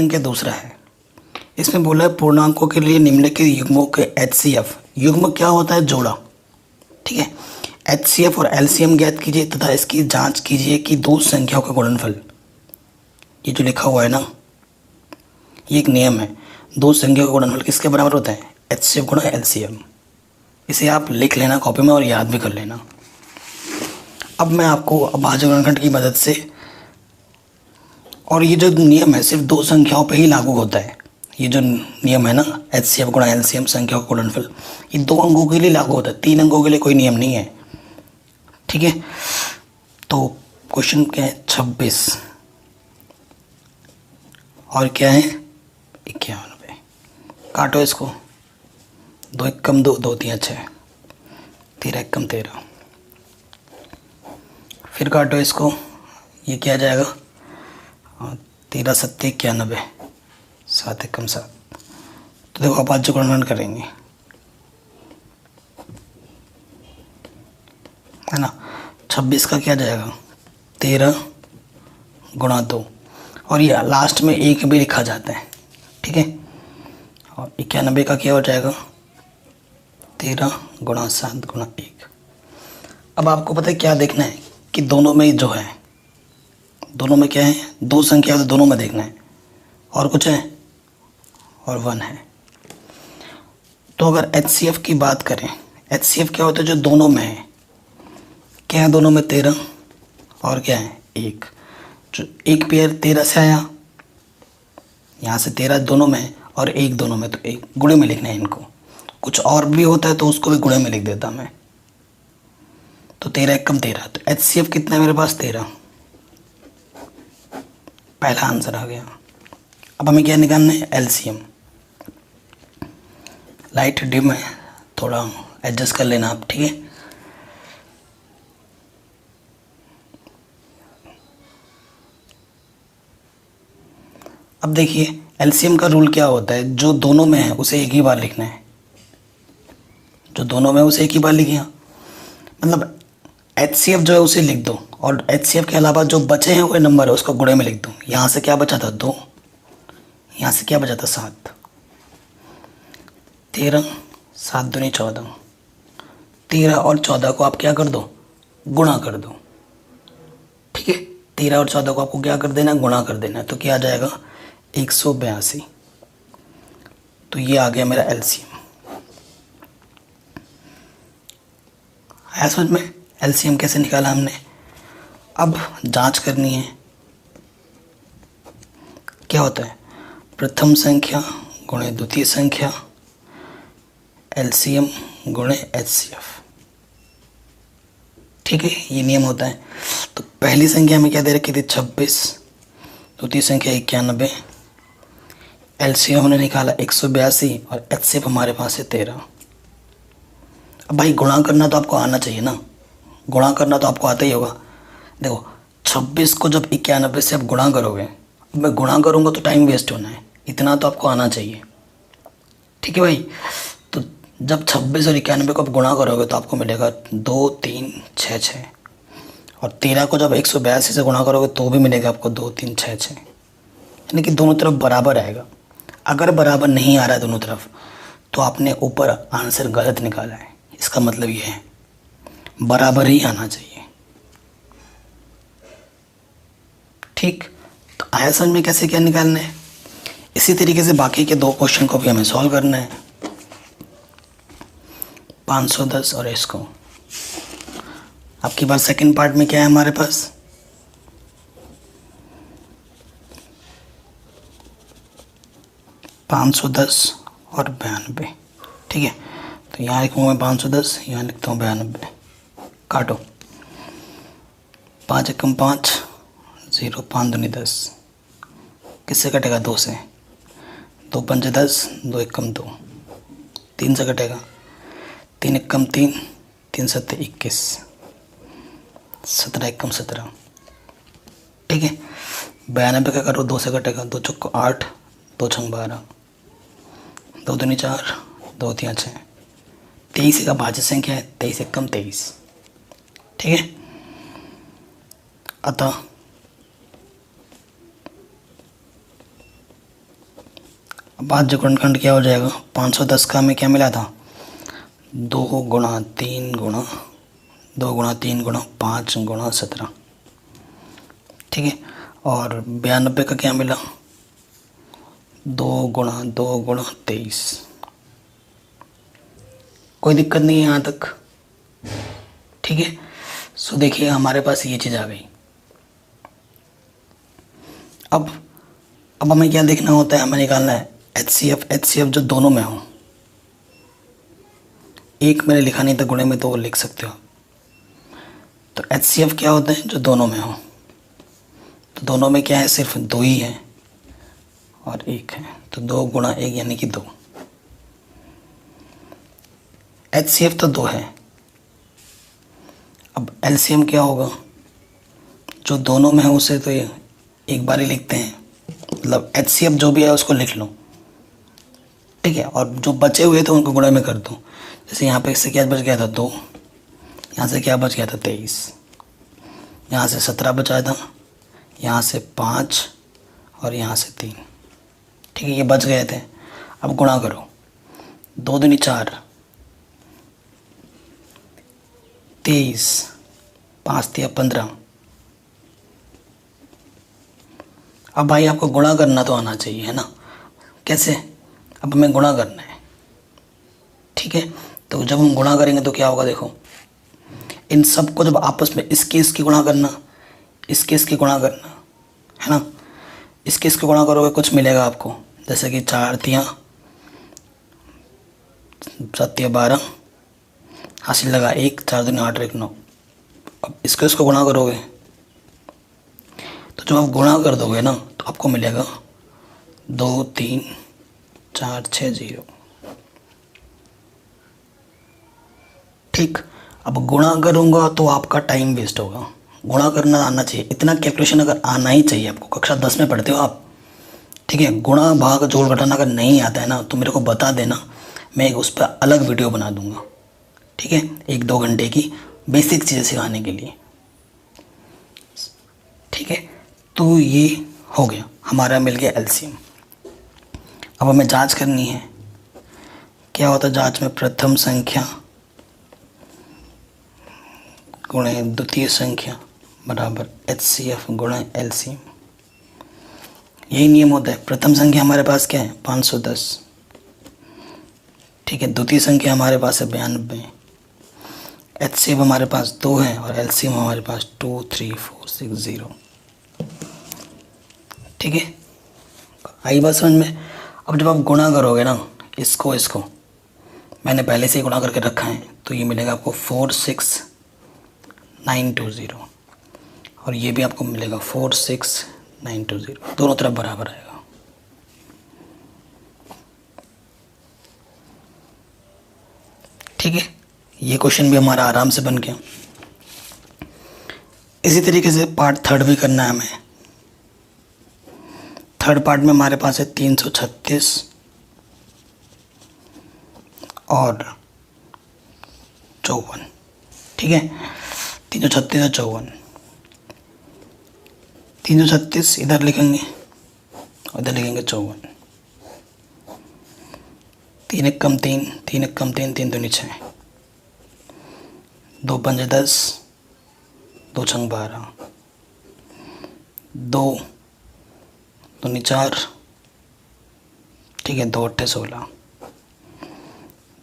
संख्या दूसरा है। इसमें बोला है पूर्णांकों के लिए निम्नलिखित युग्मों के HCF, युग्म क्या होता है? जोड़ा। ठीक है, HCF और LCM ज्ञात कीजिए तथा इसकी जांच कीजिए कि दो संख्याओं का गुणनफल, ये जो लिखा हुआ है ना, ये एक नियम है, दो संख्याओं का गुणनफल किसके बराबर होता है? HCF गुणा LCM। इसे आप लिख लेना कॉपी में और याद भी कर लेना। अब मैं आपको अभाज्य गुणनखंड की मदद से, और ये जो नियम है सिर्फ दो संख्याओं पे ही लागू होता है। ये जो नियम है ना HCF गुणा LCM संख्याओं का गुणनफल, ये दो अंकों के लिए लागू होता है, तीन अंकों के लिए कोई नियम नहीं है। ठीक है, तो क्वेश्चन क्या है? 26 और क्या है? 91। काटो इसको, 2 1 कम 2, 2 3 6, 13 1 कम 13। फिर काटो इसको, ये क्या जाएगा? 13 7 91, 7 1 कम 7। तो देखो अभाज्य गुणनखंड करेंगे, है ना। 26 का क्या जाएगा? 13 गुणा 2, और ये लास्ट में 1 भी लिखा जाता है। ठीक है, और 91 का क्या हो जाएगा? 13 गुणा 7 गुणा 1। अब आपको पता है क्या देखना है कि दोनों में जो है, दोनों में क्या है? दो संख्या तो दोनों में देखना है, और कुछ है? और 1 है। तो अगर HCF की बात करें, HCF क्या होता है? जो दोनों में है। क्या है दोनों में? 13 और क्या है? 1। जो एक पेयर 13 से आया, यहाँ से 13 दोनों में है और 1 दोनों में, तो 1 गुणे में लिखना है इनको। कुछ और भी होता है तो उसको भी गुणे में लिख देता मैं। तो 13 1 कम 13, तो HCF कितना है मेरे पास? 13। पहला आंसर आ गया। अब हमें क्या निकालना है? LCM। लाइट डिम है, थोड़ा एडजस्ट कर लेना आप। ठीक है, अब देखिए LCM का रूल क्या होता है? जो दोनों में है उसे एक ही बार लिखना है, जो दोनों में है उसे एक ही बार लिखिए। मतलब HCF जो है उसे लिख दो, और HCF के अलावा जो बचे हैं वो नंबर है उसको गुणे में लिख दो। यहाँ से क्या बचा था? 2, यहाँ से क्या बचा था? 7। 13 7 दूनी 14, 13 और 14 को आप क्या कर दो? गुणा कर दो। ठीक है, 13 और 14 को आपको क्या कर देना? गुणा कर देना। तो क्या आ जाएगा? 182। तो ये आ गया मेरा LCM। आया समझ में? LCM कैसे निकाला हमने। अब जांच करनी है, क्या होता है? प्रथम संख्या गुणे द्वितीय संख्या, LCM गुणे HCF। ठीक है, ये नियम होता है। तो पहली संख्या में क्या दे रखी थी? 26, द्वितीय संख्या 91, LCM हमने निकाला 182 और HCF हमारे पास है 13। अब भाई गुणा करना तो आपको आना चाहिए ना, गुणा करना तो आपको आता ही होगा। देखो 26 को जब 91 से आप गुणा करोगे, अब मैं गुणा करूँगा तो टाइम वेस्ट होना है, इतना तो आपको आना चाहिए। ठीक है भाई, तो जब 26 और 91 को आप गुणा करोगे तो आपको मिलेगा 2 3 6 6, और 13 को जब 182 से गुणा करोगे तो भी मिलेगा आपको 2 3 6 6, यानी कि दोनों तरफ बराबर आएगा। अगर बराबर नहीं आ रहा है दोनों तरफ तो आपने ऊपर आंसर गलत निकाला है, इसका मतलब ये है बराबर ही आना चाहिए। ठीक, तो आया समझ में कैसे क्या निकालना है। इसी तरीके से बाकी के 2 क्वेश्चन को भी हमें सॉल्व करना है, 510 और इसको। आपकी बार सेकंड पार्ट में क्या है हमारे पास? $510 और 92। ठीक है, तो यहाँ लिखूँगा मैं 510, यहाँ लिखता हूँ 92। काटो, 5 1 5, 0 5 दूनी 10, किससे कटेगा? 2 से। 2 5 10, 2 1 2, 3 से कटेगा। 3 1 3, 3 7 21, 17 1 17। ठीक है, 92 का करो, 2 से कटेगा, 2 चौको 8, 2 छंग 12, 2 दूनी 4, 2 3 6। 23 का भाज्य संख्या है, 23 1 23। ठीक है, अतः 5 गुणनखंड क्या हो जाएगा, 510 का हमें क्या मिला था, 2 गुणा 3 गुणा 2 गुणा 3 गुणा 5 गुणा 17, ठीक है। और 92 का क्या मिला, 2 गुणा 2 गुणा 23। कोई दिक्कत नहीं है यहाँ तक, ठीक है। सो देखिए हमारे पास ये चीज़ आ गई। अब हमें क्या देखना होता है, हमें निकालना है HCF जो दोनों में हो। एक मैंने लिखा नहीं था गुणे में, तो वो लिख सकते हो। तो HCF क्या होता है, जो दोनों में हो। तो दोनों में क्या है, सिर्फ 2 ही है और 1 है, तो 2 गुणा 1 यानी कि 2। HCF तो 2 है। अब LCM क्या होगा, जो दोनों में है उसे तो ये एक बार ही लिखते हैं, मतलब HCF जो भी है उसको लिख लो, ठीक है। और जो बचे हुए थे उनको गुणा में कर दो। जैसे यहाँ पे इससे क्या बच गया था 2, यहाँ से क्या बच गया था 23, यहाँ से 17 बचा था, यहाँ से 5 और यहाँ से 3, ठीक है, ये बच गए थे। अब गुणा करो, 2 दूनी 4, 23, 5 तिया 15। अब भाई आपको गुणा करना तो आना चाहिए, है ना। कैसे, अब हमें गुणा करना है, ठीक है। तो जब हम गुणा करेंगे तो क्या होगा, देखो इन सबको जब आपस में इसकी गुणा करना, इसकी गुणा करना, है ना। इसकी गुणा करोगे कुछ मिलेगा आपको, जैसे कि 4 तिया 7 तिया 12, हासिल लगा 1, 4 दूनी 8 1 9। अब इसको गुणा करोगे तो जब आप गुणा कर दोगे ना तो आपको मिलेगा 2 3 4 6 0, ठीक। अब गुणा करूँगा तो आपका टाइम वेस्ट होगा, गुणा करना आना चाहिए, इतना कैलकुलेशन अगर आना ही चाहिए आपको। कक्षा 10 में पढ़ते हो आप, ठीक है। गुणा भाग जोड़ घटाना अगर नहीं आता है ना तो मेरे को बता देना, मैं उस पर अलग वीडियो बना दूंगा, ठीक है, 1-2 घंटे की बेसिक चीज़ें सिखाने के लिए, ठीक है। तो ये हो गया, हमारा मिल गया LCM। अब हमें जांच करनी है, क्या होता है जांच में, प्रथम संख्या गुणे द्वितीय संख्या बराबर HCF गुणे LCM। यही नियम होता है। प्रथम संख्या हमारे पास क्या है, 510, ठीक है। द्वितीय संख्या हमारे पास है 92, HCF हमारे पास 2 है और LCM हमारे पास 2 3 4 6 0, ठीक है। आई बात समझ में। अब जब आप गुणा करोगे ना इसको मैंने पहले से ही गुणा करके रखा है, तो ये मिलेगा आपको 46920, और ये भी आपको मिलेगा 46920, दोनों तरफ बराबर आएगा, ठीक है। ये क्वेश्चन भी हमारा आराम से बन गया। इसी तरीके से पार्ट 3 भी करना है हमें। थर्ड पार्ट में हमारे पास है 336 और 54, ठीक है। 336 और 54, 336 इधर लिखेंगे और इधर लिखेंगे 54, 3 एक कम 3, 3 एक कम 3, 3 दूनी 6, 2 पंजे 10, 2 छंग 12, 2 दूनी 4, ठीक है, 2 अट्ठे 16,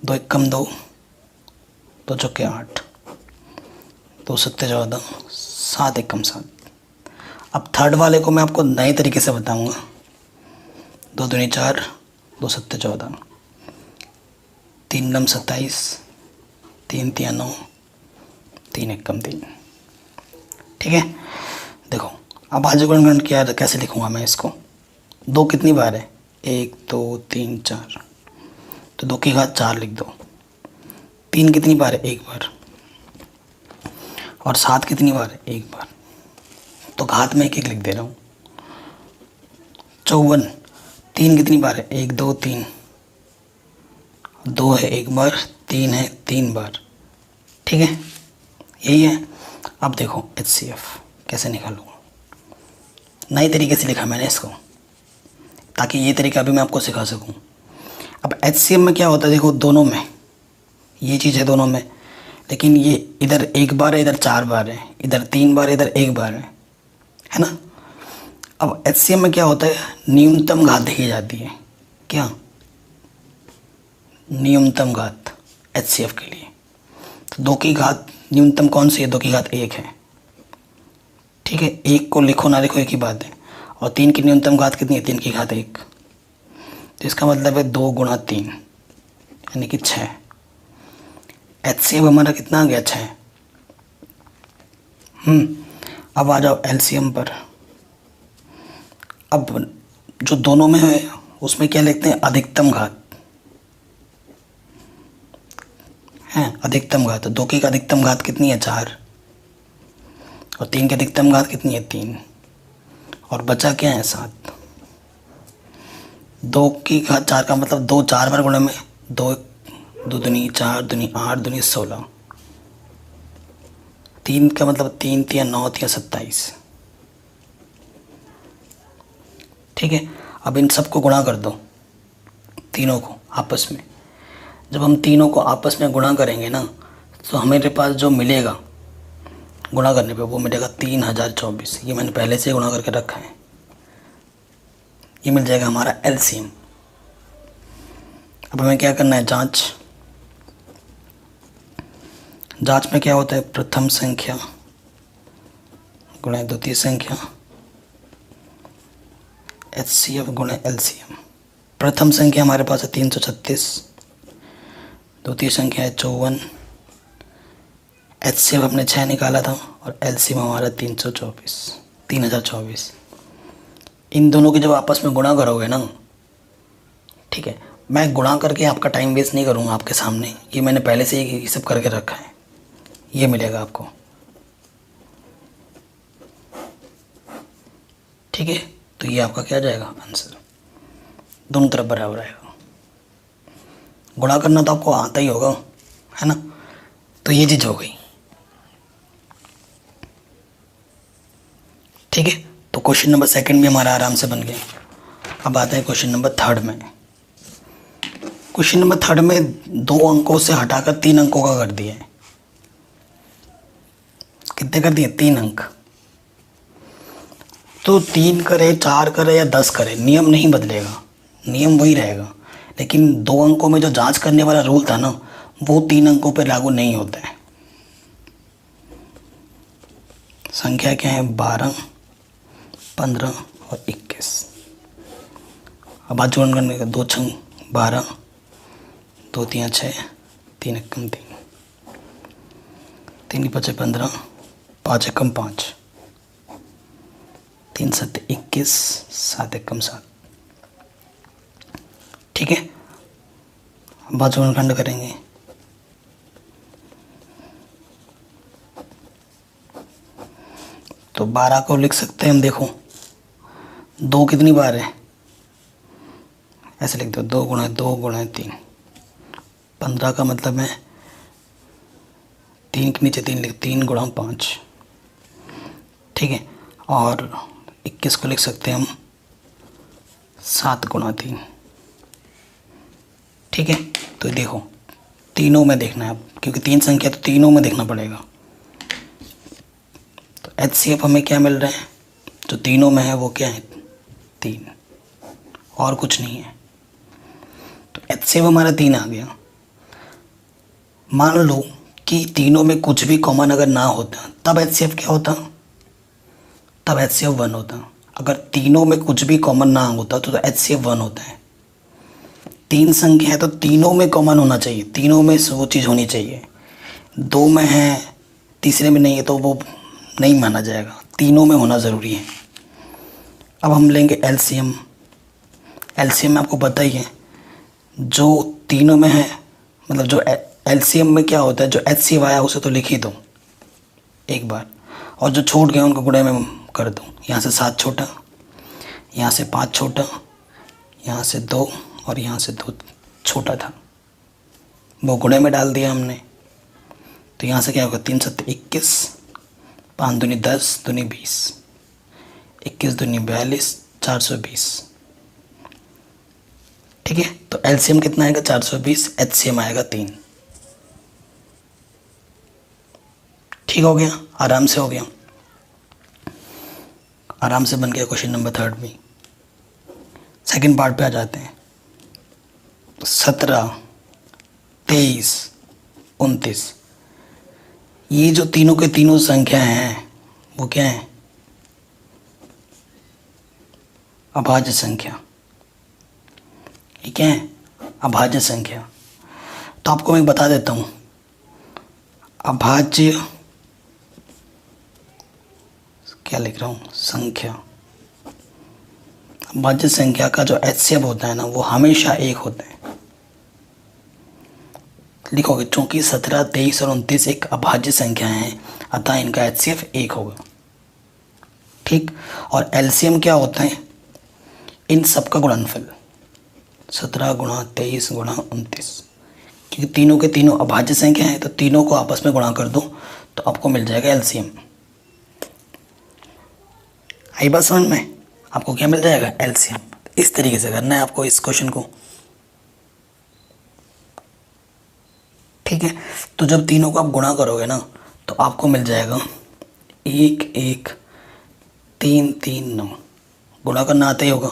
2 एक कम 2, 2 चौके 8, 2 सत्ते 14, 7 एक कम 7। अब थर्ड वाले को मैं आपको नए तरीके से बताऊंगा। 2 दूनी 4, 2 सत्ते 14, 3 नम 27, 3 तिया 9, 3 एक कम 3, ठीक है। देखो अब भाज्य गुणनखंड क्या कैसे लिखूंगा मैं इसको। 2 कितनी बार है, 1 2 3 4, तो 2 की घात 4 लिख दो। 3 कितनी बार है, 1 बार, और 7 कितनी बार है, 1 बार, तो घात में 1 1 लिख दे रहा हूँ। 54, 3 कितनी बार है, 1 2 3, 2 है 1 बार, 3 है 3 बार, ठीक है, यही है। अब देखो HCF कैसे निकालूंगा, नए तरीके से लिखा मैंने इसको। ताकि ये तरीका भी मैं आपको सिखा सकूं। अब HCM में क्या होता है, देखो दोनों में ये चीज़ है दोनों में, लेकिन ये इधर एक बार है, इधर 4 बार है, इधर 3 बार है, इधर 1 बार है ना। अब HCM में क्या होता है, न्यूनतम घात देखी जाती है। क्या न्यूनतम घात HCF के लिए, तो 2 की घात न्यूनतम कौन सी है, 2 की घात 1 है। ठीक है, 1 को लिखो ना लिखो एक ही बात है। और 3 की न्यूनतम घात कितनी है, 3 की घात 1, तो इसका मतलब है 2 गुणा 3 यानी कि 6। HCF हमारा कितना आ गया, 6। अब आ जाओ LCM पर। अब जो दोनों में है उसमें क्या लिखते हैं, अधिकतम घात है, अधिकतम घात। 2 की अधिकतम घात कितनी है, 4, और 3 की अधिकतम घात कितनी है, 3, और बचा क्या है, 7। 2 की घात 4 का मतलब 2 4 बार गुणे में 2 2 दूनी 4 दूनी 8 दूनी 16, 3 का मतलब 3 3 9 3 27। ठीक है, अब इन सबको गुणा कर दो, तीनों को आपस में। जब हम तीनों को आपस में गुणा करेंगे ना, तो हमारे पास जो मिलेगा गुणा करने पे, वो मिलेगा 3024। ये मैंने पहले से गुणा करके रखा है, ये मिल जाएगा हमारा LCM। अब हमें क्या करना है, जांच में क्या होता है, प्रथम संख्या गुणा द्वितीय संख्या, HCF गुणा LCM। प्रथम संख्या हमारे पास है 336, द्वितीय संख्या है 54, HCF हमने 6 निकाला था, और LCM हमारा 3024। इन दोनों की जब आपस में गुणा करोगे ना, ठीक है, मैं गुणा करके आपका टाइम वेस्ट नहीं करूँगा आपके सामने, ये मैंने पहले से ही ये सब करके रखा है, ये मिलेगा आपको। ठीक है, तो ये आपका क्या जाएगा आंसर, दोनों तरफ बराबर आएगा। गुणा करना तो आपको आता ही होगा, है ना। तो ये चीज़ हो गई। ठीक है, तो क्वेश्चन नंबर 2 भी हमारा आराम से बन गया। अब आते हैं क्वेश्चन नंबर 3 में। क्वेश्चन नंबर 3 में 2 अंकों से हटाकर 3 अंकों का कर दिया है। कितने कर दिए, 3 अंक। तो 3 करे, 4 करे या 10 करे, नियम नहीं बदलेगा, नियम वही रहेगा। लेकिन 2 अंकों में जो जांच करने वाला रूल था ना, वो 3 अंकों पर लागू नहीं होता है। संख्या क्या है, 12, 15 और 21। अब आज जोड़ करने का, 2 छंग 12, 2 3 6, 3 एकम 3, 3 5 15, 5 एकम 5, 3 7 21, 7 एकम 7। ठीक है, अब आज जोड़खंड करेंगे। तो 12 को लिख सकते हैं हम, देखो 2 कितनी बार है, ऐसे लिख दो, 2 गुणा 2 गुणा 3। 15 का मतलब है 3 के नीचे 3 लिख, 3 गुणा 5। ठीक है, और 21 को लिख सकते हैं हम 7 गुणा 3। ठीक है, तो देखो तीनों में देखना है, क्योंकि 3 संख्या तो तीनों में देखना पड़ेगा। तो HCF हमें क्या मिल रहा है, जो तीनों में है वो क्या है, 3, और कुछ नहीं है। तो HCF हमारा 3 आ गया। मान लो कि तीनों में कुछ भी कॉमन अगर ना होता, तब HCF क्या होता, तब HCF 1 होता। अगर तीनों में कुछ भी कॉमन ना होता तो HCF 1 होता है। 3 संख्या है तो तीनों में कॉमन होना चाहिए, तीनों में वो चीज़ होनी चाहिए। 2 में है, तीसरे में नहीं है, तो वो नहीं माना जाएगा, तीनों में होना ज़रूरी है। अब हम लेंगे LCM। LCM में आपको पता ही है, जो तीनों में है, मतलब जो LCM में क्या होता है, जो HCF आया उसे तो लिख ही दो एक बार, और जो छूट गए उनको गुणे में कर दो। यहाँ से 7 छोटा, यहाँ से 5 छोटा, यहाँ से 2 और यहाँ से 2 छोटा था, वो गुणे में डाल दिया हमने। तो यहाँ से क्या होगा, 3 7 21, 5 दूनी 10, दूनी 20, 21 दूनी 42, 420। ठीक है, तो एलसीएम कितना आएगा 420, एचसीएम आएगा 3। ठीक हो गया, आराम से हो गया, आराम से बन गया क्वेश्चन नंबर 3 भी। सेकंड पार्ट पे आ जाते हैं। 17, 23, 29, ये जो तीनों के तीनों संख्या हैं वो क्या है? अभाज्य संख्या। ये क्या है? अभाज्य संख्या। तो आपको मैं बता देता हूँ, अभाज्य क्या लिख रहा हूँ, संख्या। अभाज्य संख्या का जो एचसीएफ होता है ना वो हमेशा 1 होता है। लिखोगे चूंकि 17, 23 और 29 एक अभाज्य संख्या है, अतः इनका एचसीएफ 1 होगा। ठीक, और एलसीएम क्या होता है? इन सब का गुणनफल, 17 गुणा 23 गुणा 29, क्योंकि तीनों के तीनों अभाज्य संख्या है तो तीनों को आपस में गुणा कर दो तो आपको मिल जाएगा एलसीएम। आई बात समझ में? आपको क्या मिल जाएगा? एलसीएम। इस तरीके से करना है आपको इस क्वेश्चन को। ठीक है, तो जब तीनों को आप गुणा करोगे ना तो आपको मिल जाएगा 1 1 3 3 9। गुणा करना आता ही होगा,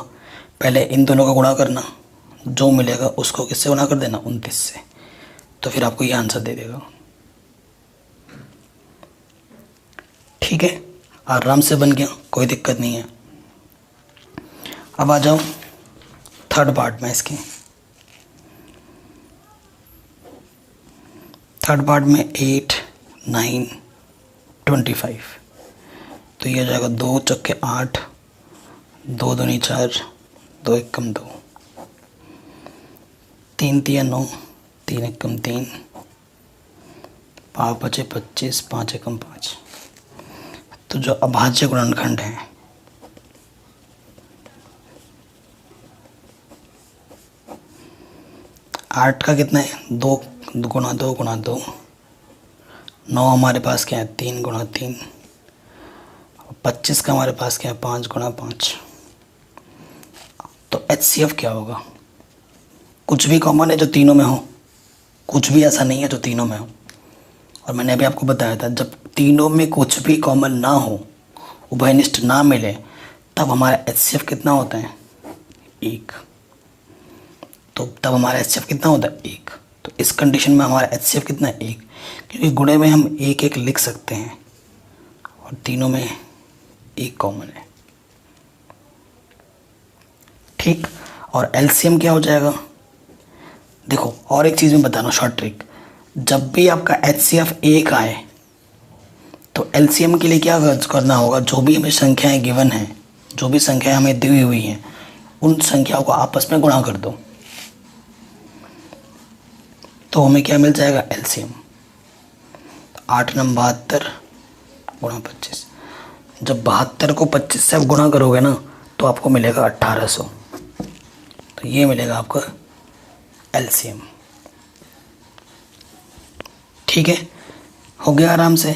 पहले इन दोनों का गुणा करना, जो मिलेगा उसको किससे गुणा कर देना? 29 से। तो फिर आपको ये आंसर दे देगा। ठीक है, आराम से बन गया, कोई दिक्कत नहीं है। अब आ जाओ थर्ड पार्ट में। इसके थर्ड पार्ट में 8 9 25, तो ये हो जाएगा 2 चक्के 8, 2 दूनी 4, 2 एकम 2, 3 तिया 9, 3 एकम 3, 5 बचे 25, 5 एकम 5। तो जो अभाज्य गुणनखंड है आठ का कितना है? 2 गुणा 2 गुणा 2, 9 हमारे पास क्या है? 3 गुणा 3, 25 का हमारे पास क्या है? 5 गुणा 5। तो एचसीएफ क्या होगा? कुछ भी कॉमन है जो तीनों में हो, कुछ भी ऐसा नहीं है जो तीनों में हो। और मैंने अभी आपको बताया था जब तीनों में कुछ भी कॉमन ना हो, उभयनिष्ठ ना मिले, तब हमारा एचसीएफ कितना होता है? 1। तो तब हमारा एचसीएफ कितना होता है? 1। तो इस कंडीशन में हमारा एचसीएफ कितना है? 1, क्योंकि गुणे में हम 1 1 लिख सकते हैं और तीनों में 1 कॉमन है। ठीक, और एलसीएम क्या हो जाएगा? देखो और एक चीज़ मैं बता रहा हूँ, शॉर्ट ट्रिक। जब भी आपका एचसीएफ 1 आए तो एलसीएम के लिए क्या करना होगा? जो भी हमें संख्याएं गिवन हैं, जो भी संख्याएं हमें दी हुई हैं, उन संख्याओं को आपस में गुणा कर दो तो हमें क्या मिल जाएगा? एलसीएम। 8 9 72 गुणा 25। जब 72 को 25 से आप गुणा करोगे ना तो आपको मिलेगा 1800। तो ये मिलेगा आपका एलसीएम। ठीक है, हो गया आराम से।